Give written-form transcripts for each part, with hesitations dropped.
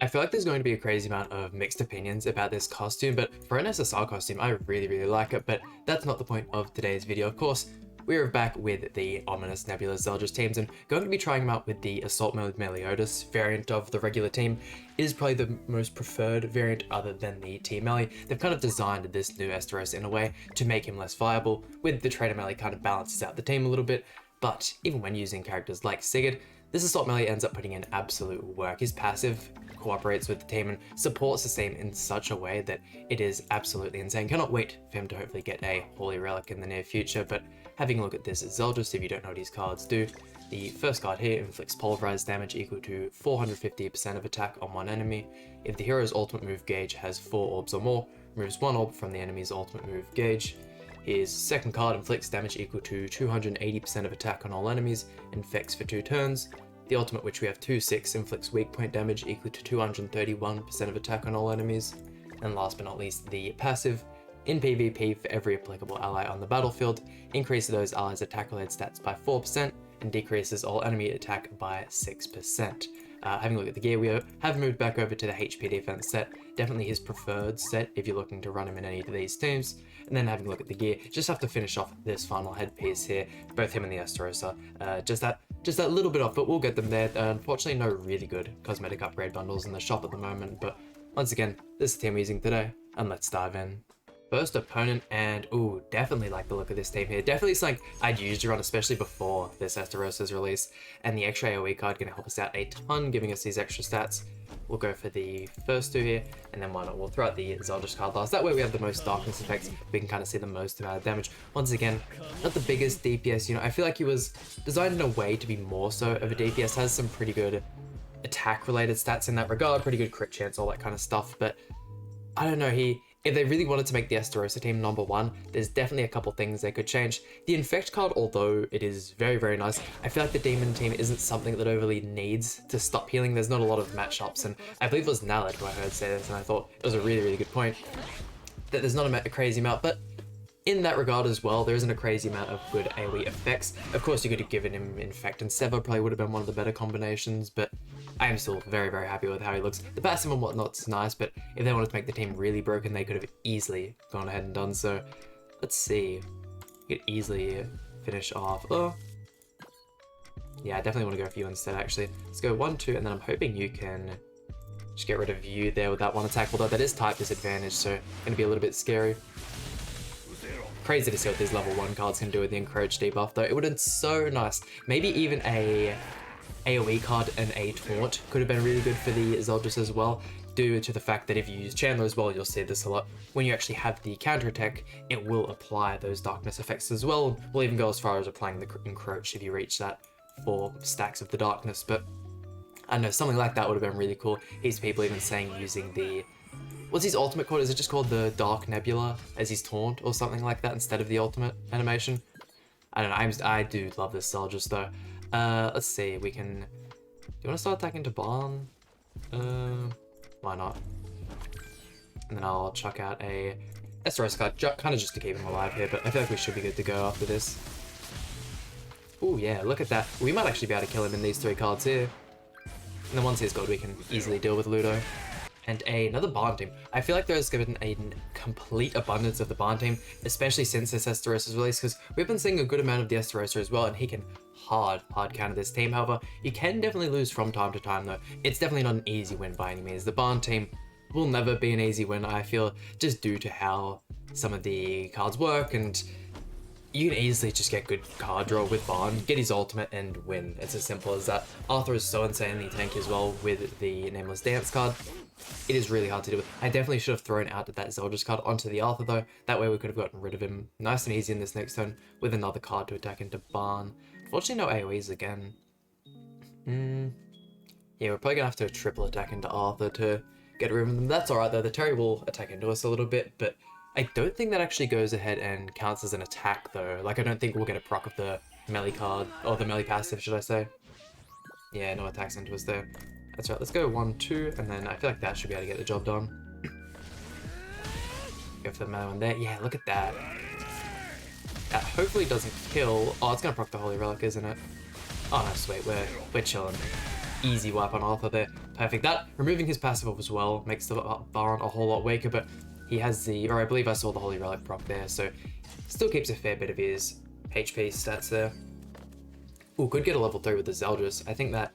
I feel like there's going to be a crazy amount of mixed opinions about this costume, but for an SSR costume, I really like it, but that's not the point of today's video. Of course, we're back with the ominous Nebula ZELDRIS teams and going to be trying them out with the Assault Mode Meliodas variant of the regular team. It is probably the most preferred variant other than the Team Melee. They've kind of designed this new Esteros in a way to make him less viable, with the Trader Melee kind of balances out the team a little bit, but even when using characters like Sigurd, this Assault Melee ends up putting in absolute work. His passive cooperates with the team and supports the team in such a way that it is absolutely insane. Cannot wait for him to hopefully get a Holy Relic in the near future, but having a look at this ZELDRIS, if you don't know what his cards do, the first card here inflicts pulverized damage equal to 450% of attack on one enemy. If the hero's ultimate move gauge has 4 orbs or more, removes 1 orb from the enemy's ultimate move gauge. His second card inflicts damage equal to 280% of attack on all enemies, infects for 2 turns. The ultimate, which we have 2/6, inflicts weak point damage equal to 231% of attack on all enemies. And last but not least, the passive, in PvP for every applicable ally on the battlefield, increases those allies' attack-related stats by 4% and decreases all enemy attack by 6%. Having a look at the gear, we have moved back over to the HP defense set, definitely his preferred set if you're looking to run him in any of these teams. And then having a look at the gear, just have to finish off this final headpiece here, both him and the Esterosa. Just that little bit off, but we'll get them there. Unfortunately, no really good cosmetic upgrade bundles in the shop at the moment, but once again, this is the team we're using today, and let's dive in. First opponent, and ooh, definitely like the look of this team here. Definitely something I'd use to run, especially before this Esterosa's release. And the extra AoE card gonna help us out a ton, giving us these extra stats. We'll go for the first 2 here, and then why not? We'll throw out the ZELDRIS card last. That way we have the most darkness effects. We can kind of see the most amount of damage. Once again, not the biggest DPS unit. I feel like he was designed in a way to be more so of a DPS. Has some pretty good attack-related stats in that regard, pretty good crit chance, all that kind of stuff. But I don't know, if they really wanted to make the Esterosa team number 1, there's definitely a couple things they could change. The Infect card, although it is very nice, I feel like the Demon team isn't something that overly needs to stop healing. There's not a lot of matchups, and I believe it was Naled who I heard say this, and I thought it was a really good point, that there's not a crazy amount, but in that regard as well, there isn't a crazy amount of good AoE effects. Of course, you could have given him Infect and Sever, probably would have been one of the better combinations, but I am still very happy with how he looks. The passive and whatnot's nice, but if they wanted to make the team really broken, they could have easily gone ahead and done so. Let's see. You could easily finish off. Oh. Yeah, I definitely want to go for you instead, actually. Let's go 1, 2, and then I'm hoping you can just get rid of you there with that one attack, although that is type disadvantage, so going to be a little bit scary. Crazy to see what these level 1 cards can do with the Encourage debuff though. It would have been so nice. Maybe even a AoE card and a Taunt could have been really good for the ZELDRIS as well, due to the fact that if you use Chandler as well, you'll see this a lot. When you actually have the counter attack, it will apply those darkness effects as well. We'll even go as far as applying the Encroach if you reach that 4 stacks of the darkness, but I don't know, something like that would have been really cool. Heaps of people even saying using the... What's his ultimate called? Is it just called the Dark Nebula as his taunt or something like that instead of the ultimate animation? I don't know, I do love this ZELDRIS though. Let's see, we can... Do you want to start attacking to Barn? Why not? And then I'll chuck out a SRS card, kind of just to keep him alive here, but I feel like we should be good to go after this. Oh yeah, look at that. We might actually be able to kill him in these 3 cards here. And then once he's good, we can easily deal with Ludo. And another Barn team. I feel like there's been a complete abundance of the Barn team, especially since this Esterosa's release, because we've been seeing a good amount of the Esterosa as well, and he can hard counter this team. However, you can definitely lose from time to time though. It's definitely not an easy win by any means. The Barn team will never be an easy win, I feel, just due to how some of the cards work, and you can easily just get good card draw with Barn, get his ultimate, and win. It's as simple as that. Arthur is so insanely tanky as well with the Nameless Dance card. It is really hard to do. I definitely should have thrown out that ZELDRIS card onto the Arthur though. That way we could have gotten rid of him nice and easy in this next turn with another card to attack into Barn. Unfortunately, no AoEs again. Yeah, we're probably gonna have to triple attack into Arthur to get rid of them. That's alright though. The Terry will attack into us a little bit, but I don't think that actually goes ahead and counts as an attack though. Like, I don't think we'll get a proc of the melee card, or the melee passive, should I say. Yeah, no attacks into us there. That's right, let's go 1, 2, and then I feel like that should be able to get the job done. Go for the melee one there. Yeah, look at that. That hopefully doesn't kill. Oh, it's gonna proc the Holy Relic, isn't it? Oh no, sweet, we're chilling. easy wipe on Arthur there. Perfect. That, removing his passive as well, makes the Baron a whole lot weaker, but he has the, or I believe I saw the Holy Relic proc there, so still keeps a fair bit of his HP stats there. Ooh, could get a level 3 with the Zeldris. I think that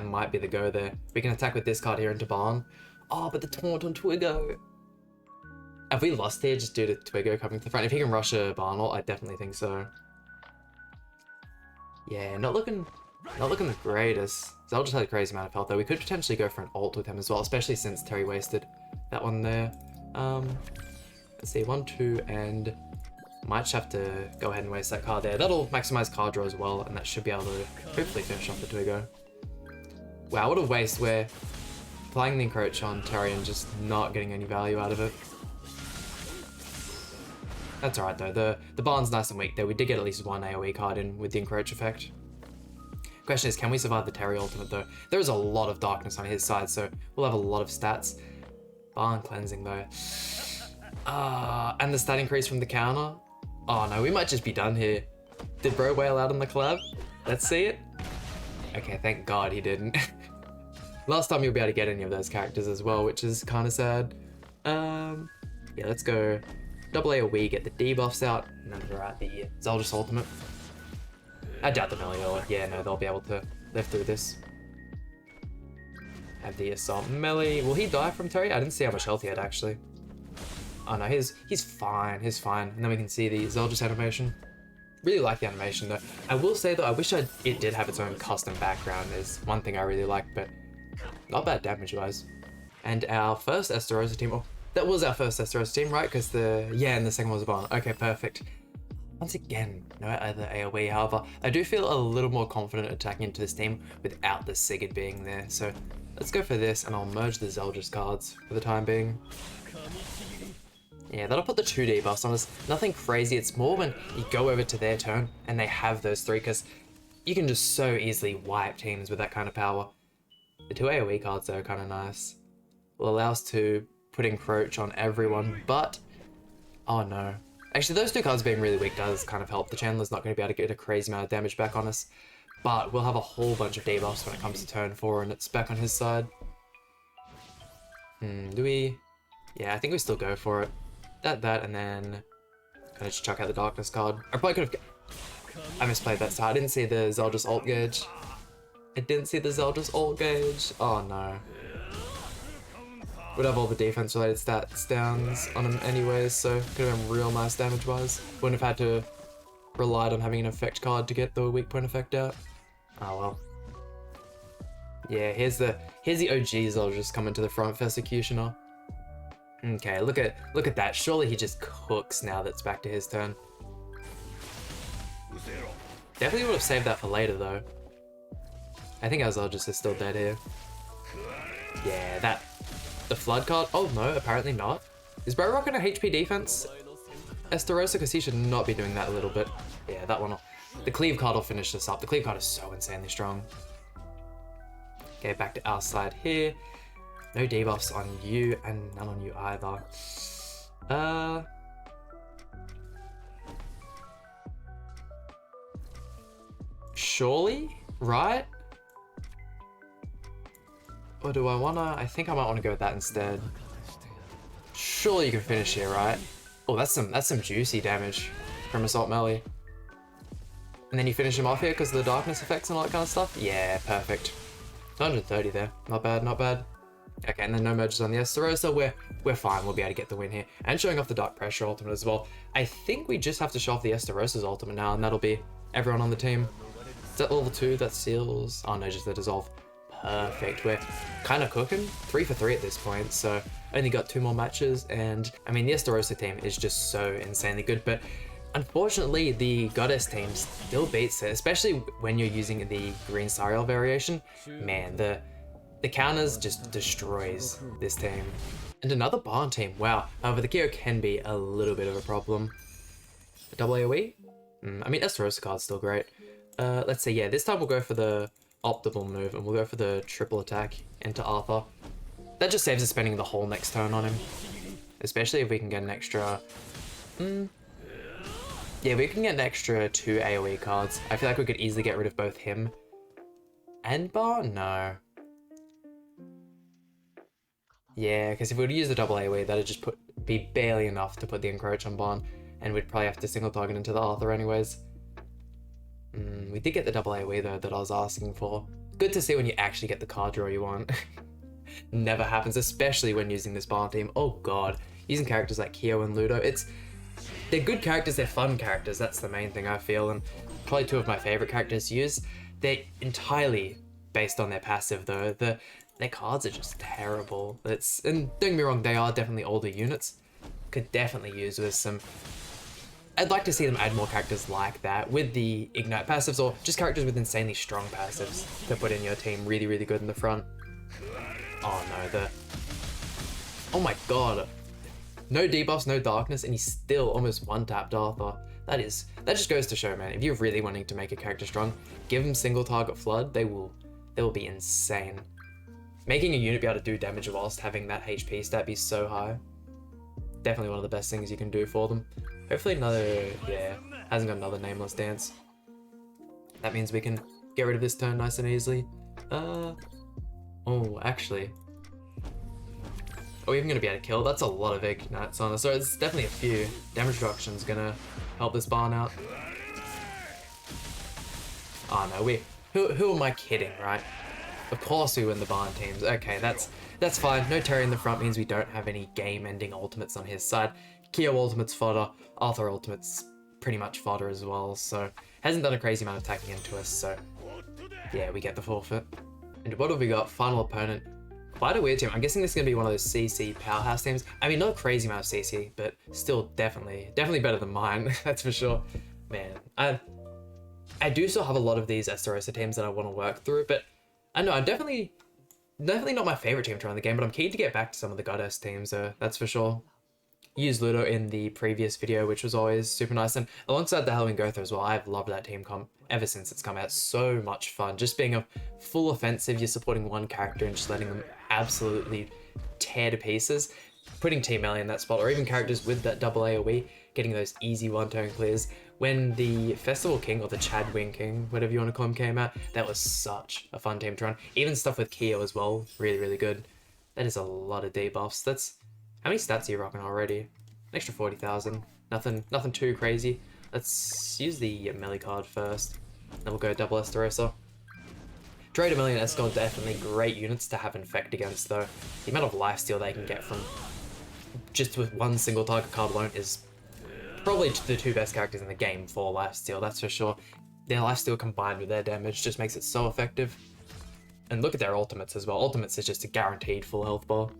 might be the go there. We can attack with this card here into Barn. Oh, but the taunt on Twiggo. Have we lost here just due to Twiggo coming to the front? If he can rush a Barn ult, I definitely think so. Yeah, not looking the greatest. Zeldris had a crazy amount of health though. We could potentially go for an ult with him as well, especially since Terry wasted that one there. Let's see, 1, 2, and might just have to go ahead and waste that card there. That'll maximize card draw as well, and that should be able to hopefully finish off the Twiggo. Wow, what a waste. We're applying the encroach on Terry and just not getting any value out of it. That's alright though, the Barn's nice and weak there. We did get at least one AoE card in with the encroach effect. Question is, can we survive the Terry ultimate though? There is a lot of darkness on his side, so we'll have a lot of stats. Barn cleansing though. And the stat increase from the counter. Oh no, we might just be done here. Did bro wail out on the collab? Let's see it. Okay, thank God he didn't. Last time you'll be able to get any of those characters as well, which is kind of sad. Yeah, let's go double AoE, get the debuffs out, and then throw out the Zeldris ultimate. I doubt the melee will. Yeah, no, they'll be able to live through this. Have the assault melee. Will he die from Terry? I didn't see how much health he had actually. Oh no, he's fine, he's fine. And then we can see the Zeldris animation. Really like the animation though. I will say though, I wish it did have its own custom background. Is one thing I really like, but not bad damage wise. And our first Esterosa team, oh, that was our first Esterosa team, right? Because and the second was a Barn. Okay, perfect. Once again, no other AoE, however, I do feel a little more confident attacking into this team without the Sigurd being there. So let's go for this, and I'll merge the Zeldris cards for the time being. Yeah, that'll put the 2 debuffs on us. Nothing crazy, it's more when you go over to their turn and they have those 3, because you can just so easily wipe teams with that kind of power. The 2 AoE cards though are kind of nice. Will allow us to put encroach on everyone, but oh no. Actually, those 2 cards being really weak does kind of help. The Chandler's not going to be able to get a crazy amount of damage back on us, but we'll have a whole bunch of debuffs when it comes to turn 4 and it's back on his side. Do we? Yeah, I think we still go for it. That, and then kind of just chuck out the darkness card. I probably could have. I misplayed that side. I didn't see the Zeldris ult gauge. Oh no. Would have all the defense related stats downs on him anyways, so could have been real nice damage wise. Wouldn't have had to rely on having an effect card to get the weak point effect out. Oh well. Yeah, here's the OG Zeldris coming to the front for Executioner. Okay, look at that. Surely he just cooks now that's back to his turn. Definitely would have saved that for later though. I think our Zeldris is still dead here. Yeah, the flood card. Oh no, apparently not. Is bro rocking a HP defense Esterosa? Because he should not be doing that a little bit. Yeah, that one. The cleave card will finish this up. The cleave card is so insanely strong. Okay, back to our side here. No debuffs on you, and none on you either. Surely? Right? Or do I wanna? I think I might wanna go with that instead. Surely you can finish here, right? Oh, that's some juicy damage from Assault Melee. And then you finish him off here because of the darkness effects and all that kind of stuff? Yeah, perfect. 230 there. Not bad, not bad. Okay, and then no merges on the Esterosa. We're fine. We'll be able to get the win here. And showing off the Dark Pressure ultimate as well. I think we just have to show off the Esterosa's ultimate now, and that'll be everyone on the team. Is that level 2? That seals... Oh no, just the dissolve. Perfect. We're kind of cooking. 3 for 3 at this point, so only got 2 more matches. And I mean, the Esterosa team is just so insanely good, but unfortunately, the Goddess team still beats it, especially when you're using the Green Sariel variation. Man, the counters just destroys this team. And another Barn team, wow. However, the Kyo can be a little bit of a problem. A double AoE? I mean, Esterosa card's still great. Let's see, yeah, this time we'll go for the optimal move, and we'll go for the triple attack into Arthur. That just saves us spending the whole next turn on him. Especially if we can get an extra... Yeah, we can get an extra 2 AoE cards. I feel like we could easily get rid of both him and bar? No. Yeah, because if we were to use the double AoE, that'd just be barely enough to put the encroach on Barn, and we'd probably have to single target into the Arthur anyways. We did get the double AoE though that I was asking for. Good to see when you actually get the card draw you want. Never happens, especially when using this Barn team. Oh god, using characters like Kyo and Ludo, they're good characters, they're fun characters, that's the main thing I feel, and probably two of my favorite characters to use. They're entirely based on their passive though. Their cards are just terrible. And don't get me wrong, they are definitely older units. Could definitely use with some... I'd like to see them add more characters like that with the Ignite passives, or just characters with insanely strong passives to put in your team really, really good in the front. Oh no, oh my god. No debuffs, no darkness, and he's still almost one-tapped Arthur. That just goes to show, man, if you're really wanting to make a character strong, give them single target flood, they will be insane. Making a unit be able to do damage whilst having that HP stat be so high. Definitely one of the best things you can do for them. Hopefully another, yeah, hasn't got another nameless dance. That means we can get rid of this turn nice and easily. Oh, actually. Are we even gonna be able to kill? That's a lot of ignites on us, so it's definitely a few. Damage reduction's gonna help this Barn out. Oh no, who am I kidding, right? Of course we win the Barn teams. Okay, that's fine. No Terry in the front means we don't have any game-ending ultimates on his side. Kyo ultimate's fodder, Arthur ultimate's pretty much fodder as well, so hasn't done a crazy amount of attacking into us, so yeah, we get the forfeit. And what have we got? Final opponent. Quite a weird team. I'm guessing this is going to be one of those CC powerhouse teams. I mean, not a crazy amount of CC, but still definitely better than mine, that's for sure. Man, I do still have a lot of these Esterosa teams that I want to work through, but I know I'm definitely not my favorite team to run the game, but I'm keen to get back to some of the Goddess teams, that's for sure. Used Ludo in the previous video, which was always super nice, and alongside the Halloween Gotha as well. I've loved that team comp ever since it's come out. So much fun, just being a full offensive, you're supporting one character and just letting them absolutely tear to pieces. Putting Team Ellie in that spot, or even characters with that double AoE, getting those easy one-turn clears. When the Festival King, or the Chadwing King, whatever you want to call him, came out, that was such a fun team to run. Even stuff with Kyo as well, really, really good. That is a lot of debuffs. How many stats are you rocking already? An extra 40,000. Nothing too crazy. Let's use the melee card first. Then we'll go double Esterosa. Dread, Amelie, and Escort definitely great units to have Infect against though. The amount of lifesteal they can get from just with one single target card alone is probably the two best characters in the game for lifesteal, that's for sure. Their lifesteal combined with their damage just makes it so effective. And look at their ultimates as well. Ultimates is just a guaranteed full health bar.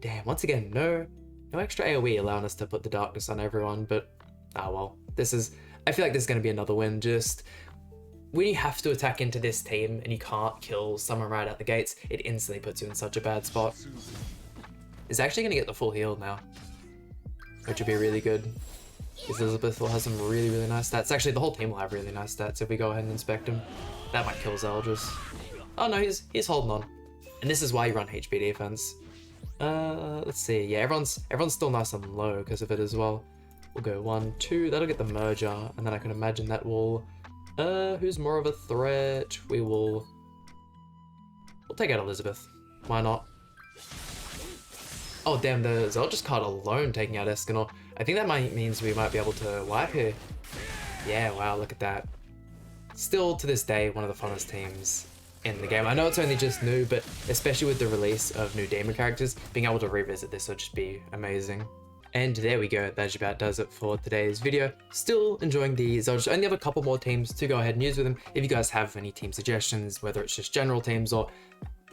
Damn, once again, no extra AoE allowing us to put the darkness on everyone, but ah well. I feel like this is going to be another win. Just when you have to attack into this team and you can't kill someone right out the gates, it instantly puts you in such a bad spot. It's actually going to get the full heal now, which would be really good. Because Elizabeth will have some really, really nice stats. Actually, the whole team will have really nice stats if we go ahead and inspect him. That might kill ZELDRIS. Oh no, he's holding on. And this is why you run HP defense. Let's see. Yeah, everyone's still nice and low because of it as well. We'll go 1, 2. That'll get the merger, and then I can imagine that will. Who's more of a threat? We'll take out Elizabeth. Why not? Oh damn, the ZELDRIS card alone taking out Escanor. I think that means we might be able to wipe here. Yeah, wow, look at that. Still to this day, one of the funnest teams in the game. I know it's only just new, but especially with the release of new demon characters, being able to revisit this would just be amazing. And there we go, that just about does it for today's video. Still enjoying the ZELDRIS. Only have a couple more teams to go ahead and use with them. If you guys have any team suggestions, whether it's just general teams or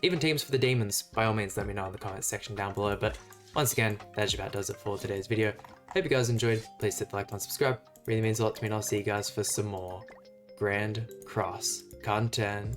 even teams for the demons, by all means let me know in the comments section down below. But once again, that just about does it for today's video. Hope you guys enjoyed. Please hit the like button, subscribe. Really means a lot to me, and I'll see you guys for some more Grand Cross content.